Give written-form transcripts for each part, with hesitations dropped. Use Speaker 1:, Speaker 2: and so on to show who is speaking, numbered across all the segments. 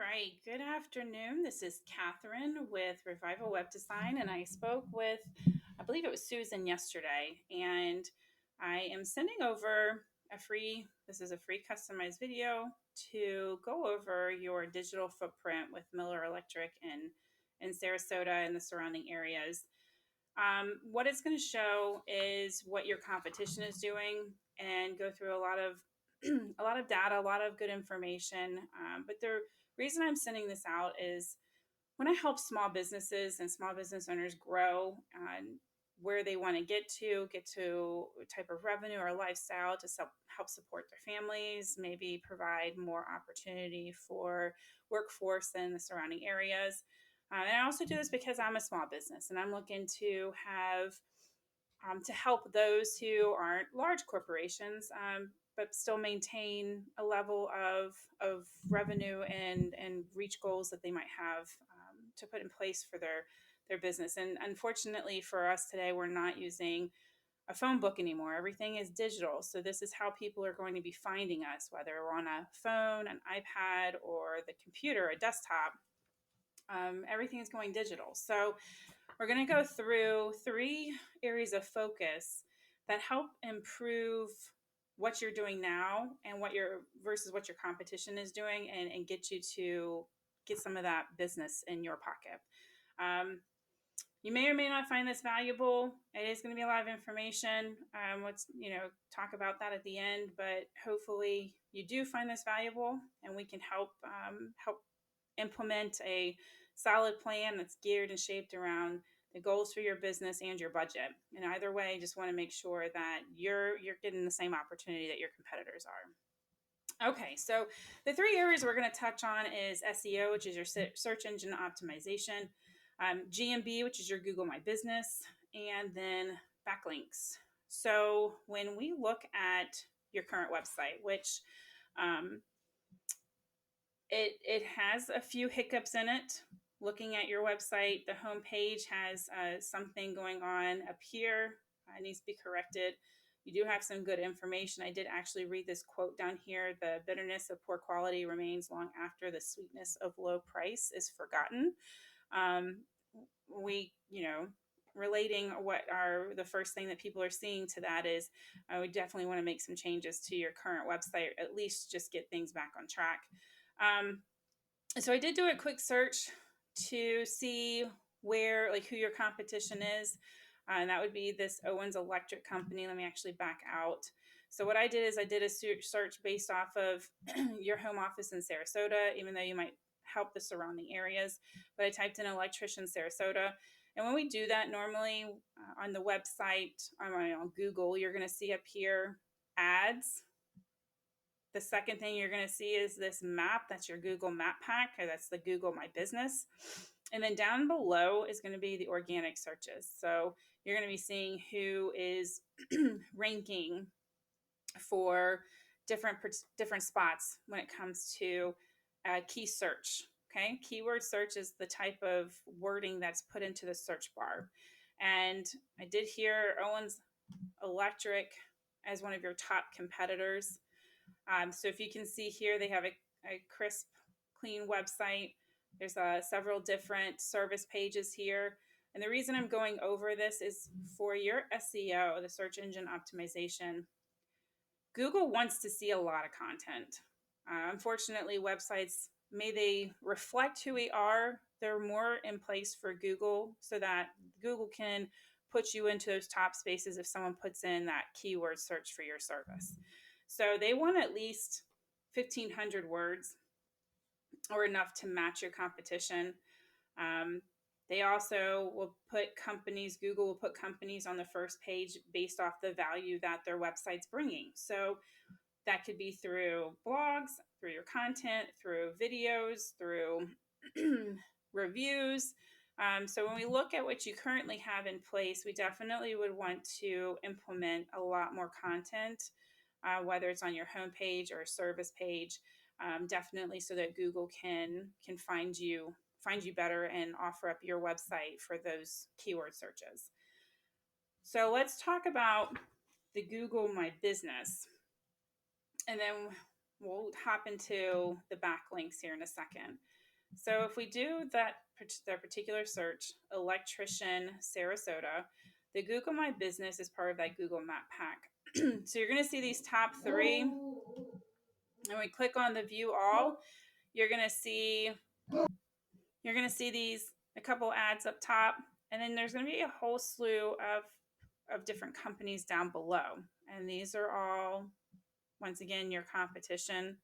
Speaker 1: right. Good afternoon. This is Catherine with Revival Web Design, and I spoke with, I believe it was Susan yesterday, and I am sending over this is a free customized video to go over your digital footprint with Miller Electric in Sarasota and the surrounding areas. What it's going to show is what your competition is doing and go through a lot of a lot of data, a lot of good information. But the reason I'm sending this out is when I help small businesses and small business owners grow and where they want to get to a type of revenue or lifestyle to help support their families, maybe provide more opportunity for workforce in the surrounding areas. And I also do this because I'm a small business and I'm looking to help those who aren't large corporations, but still maintain a level of revenue and reach goals that they might have to put in place for their business. And unfortunately for us today, we're not using a phone book anymore. Everything is digital. So this is how people are going to be finding us, whether we're on a phone, an iPad, or the computer, a desktop. Everything is going digital. So we're going to go through three areas of focus that help improve what you're doing now and versus what your competition is doing, and get you to get some of that business in your pocket. You may or may not find this valuable. It is going to be a lot of information. Let's talk about that at the end, but hopefully you do find this valuable, and we can help implement a solid plan that's geared and shaped around the goals for your business and your budget. And either way, just want to make sure that you're getting the same opportunity that your competitors are. Okay, so the three areas we're going to touch on is SEO, which is your search engine optimization, GMB, which is your Google My Business, and then backlinks. So when we look at your current website, which it has a few hiccups in it. Looking at your website, the home page has something going on up here. It needs to be corrected. You do have some good information. I did actually read this quote down here. The bitterness of poor quality remains long after the sweetness of low price is forgotten. Relating what are the first thing that people are seeing to that is we definitely want to make some changes to your current website, or at least just get things back on track. So I did do a quick search to see who your competition is. And that would be this Owens Electric Company. Let me actually back out. So what I did is I did a search based off of your home office in Sarasota, even though you might help the surrounding areas. But I typed in Electrician Sarasota. And when we do that, normally on the website, on Google, you're going to see up here ads. The second thing you're going to see is this map. That's your Google Map Pack, or that's the Google My Business. And then down below is going to be the organic searches. So you're going to be seeing who is ranking for different spots when it comes to key search. Okay, keyword search is the type of wording that's put into the search bar. And I did hear Owens Electric as one of your top competitors. So if you can see here, they have a crisp, clean website. There's several different service pages here. And the reason I'm going over this is for your SEO, the search engine optimization. Google wants to see a lot of content. Unfortunately, websites, may they reflect who we are, they're more in place for Google so that Google can put you into those top spaces if someone puts in that keyword search for your service. So they want at least 1,500 words or enough to match your competition. They also will put Google will put companies on the first page based off the value that their website's bringing. So that could be through blogs, through your content, through videos, through reviews. So when we look at what you currently have in place, we definitely would want to implement a lot more content, whether it's on your homepage or a service page, definitely so that Google can find you better and offer up your website for those keyword searches. So let's talk about the Google My Business. And then we'll hop into the backlinks here in a second. So if we do that particular search, Electrician Sarasota, the Google My Business is part of that Google Map Pack. So you're going to see these top three, and we click on the View All. You're going to see these a couple ads up top, and then there's going to be a whole slew of different companies down below, and these are all, once again, your competition.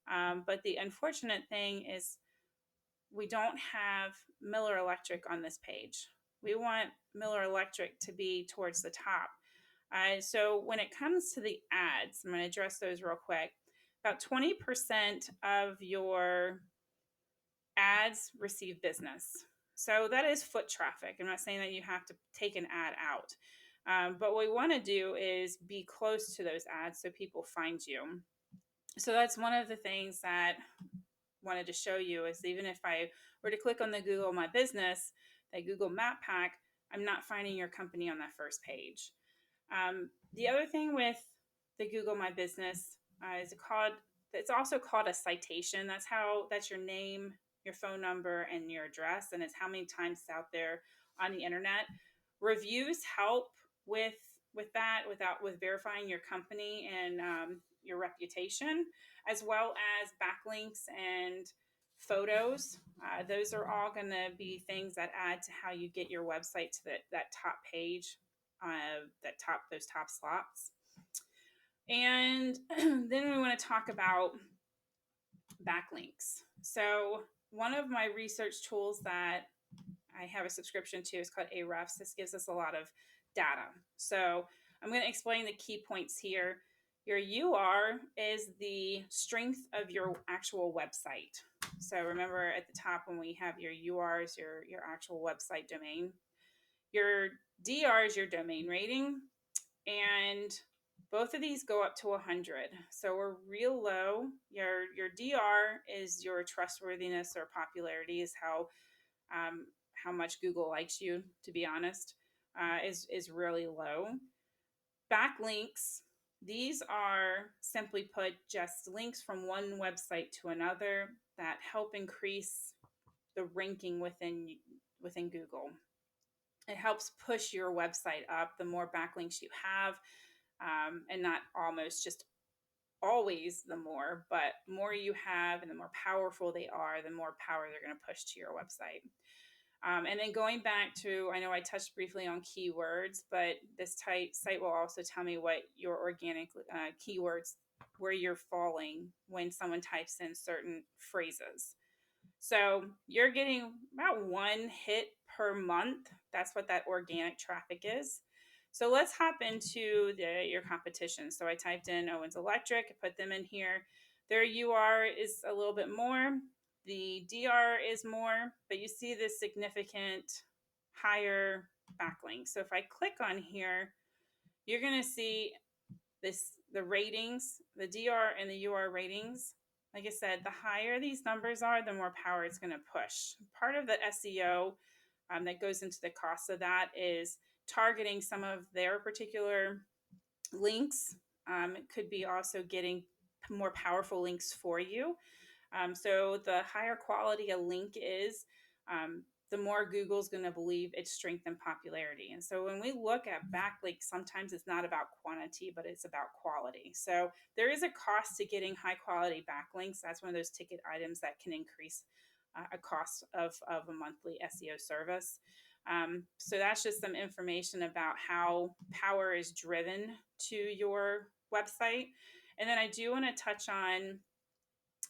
Speaker 1: But the unfortunate thing is we don't have Miller Electric on this page. We want Miller Electric to be towards the top. So when it comes to the ads, I'm going to address those real quick. About 20% of your ads receive business. So that is foot traffic. I'm not saying that you have to take an ad out. But what we want to do is be close to those ads so people find you. So that's one of the things that I wanted to show you is even if I were to click on the Google My Business, that Google Map Pack, I'm not finding your company on that first page. The other thing with the Google My Business it's also called a citation. That's your name, your phone number, and your address, and it's how many times it's out there on the internet. Reviews help with with verifying your company and your reputation, as well as backlinks and photos. Those are all going to be things that add to how you get your website to that top page, those top slots. And then we want to talk about backlinks. So one of my research tools that I have a subscription to is called Ahrefs. This gives us a lot of data. So I'm going to explain the key points here. Your UR is the strength of your actual website. So remember at the top when we have your UR is your actual website domain. Your DR is your domain rating, and both of these go up to 100. So we're real low. Your DR is your trustworthiness or popularity, is how much Google likes you, to be honest, is really low. Backlinks, these are simply put just links from one website to another that help increase the ranking within Google. It helps push your website up the more backlinks you have, and not almost just always the more, but more you have and the more powerful they are, the more power they're going to push to your website. And then going back to, I know I touched briefly on keywords, but this site will also tell me what your organic keywords, where you're falling when someone types in certain phrases. So you're getting about one hit per month. That's what that organic traffic is. So let's hop into your competition. So I typed in Owens Electric, I put them in here. Their UR is a little bit more. The DR is more, but you see this significant higher backlink. So if I click on here, you're going to see the ratings, the DR and the UR ratings. Like I said, the higher these numbers are, the more power it's going to push. Part of the SEO that goes into the cost of that is targeting some of their particular links. It could be also getting more powerful links for you. So the higher quality a link is, the more Google's going to believe its strength and popularity. And so when we look at backlinks, sometimes it's not about quantity, but it's about quality. So there is a cost to getting high quality backlinks. That's one of those ticket items that can increase a cost of a monthly SEO service. So that's just some information about how power is driven to your website. And then I do want to touch on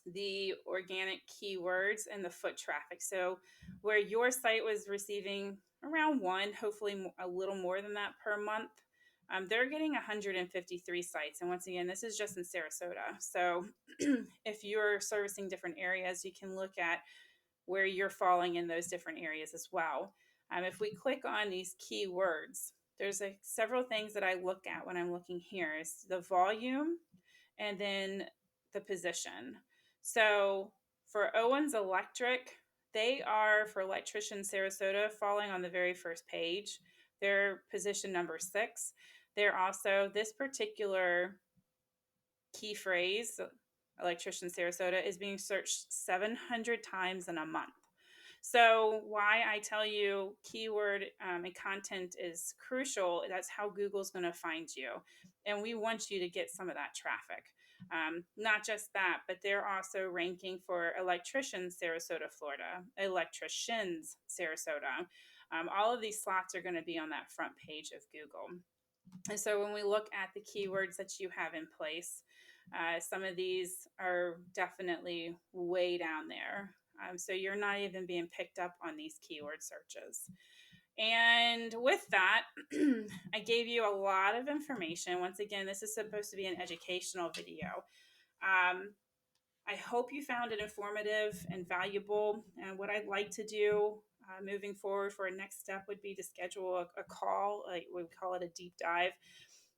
Speaker 1: the organic keywords and the foot traffic. So where your site was receiving around one, hopefully a little more than that per month, they're getting 153 sites. And once again, this is just in Sarasota. So if you're servicing different areas, you can look at where you're falling in those different areas as well. If we click on these keywords, there's several things that I look at when I'm looking here. Is the volume and then the position. So for Owens Electric, they are, for Electrician Sarasota, falling on the very first page. They're position number 6. They're also, this particular key phrase, Electrician Sarasota is being searched 700 times in a month. So, why I tell you keyword and content is crucial, that's how Google's going to find you. And we want you to get some of that traffic. Not just that, but they're also ranking for electricians, Sarasota, Florida, electricians, Sarasota. All of these slots are going to be on that front page of Google. And so when we look at the keywords that you have in place, some of these are definitely way down there. So you're not even being picked up on these keyword searches. And with that, I gave you a lot of information. Once again, this is supposed to be an educational video. I hope you found it informative and valuable. And what I'd like to do moving forward for a next step would be to schedule a call, like we call it a deep dive.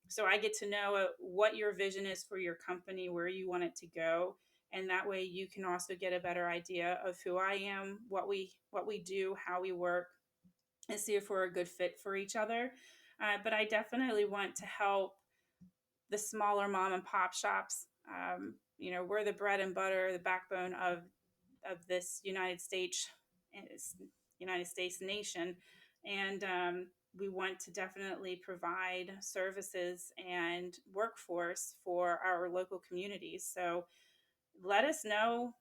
Speaker 1: So I get to know what your vision is for your company, where you want it to go. And that way you can also get a better idea of who I am, what we do, how we work, and see if we're a good fit for each other. But I definitely want to help the smaller mom and pop shops. We're the bread and butter, the backbone of this United States nation, and we want to definitely provide services and workforce for our local communities. So let us know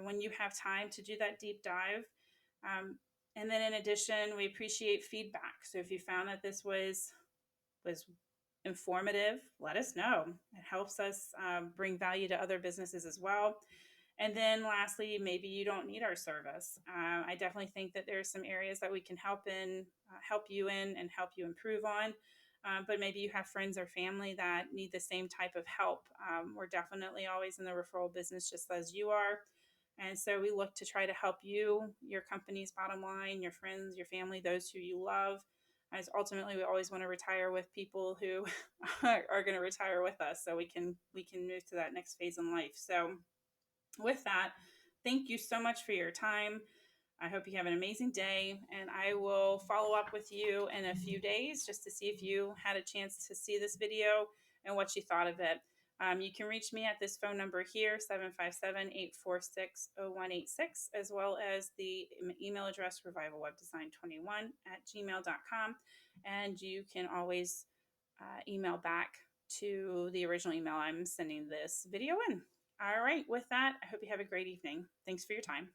Speaker 1: when you have time to do that deep dive. And then in addition, we appreciate feedback. So if you found that this was informative, let us know. It helps us bring value to other businesses as well. And then lastly, maybe you don't need our service. I definitely think that there's some areas that we can help you in and help you improve on. But maybe you have friends or family that need the same type of help. We're definitely always in the referral business, just as you are. And so we look to try to help you, your company's bottom line, your friends, your family, those who you love. As ultimately, we always want to retire with people who are going to retire with us, so we can move to that next phase in life. So with that, thank you so much for your time. I hope you have an amazing day, and I will follow up with you in a few days just to see if you had a chance to see this video and what you thought of it. You can reach me at this phone number here, 757-846-0186, as well as the email address, revivalwebdesign21@gmail.com. And you can always email back to the original email I'm sending this video in. All right, with that, I hope you have a great evening. Thanks for your time.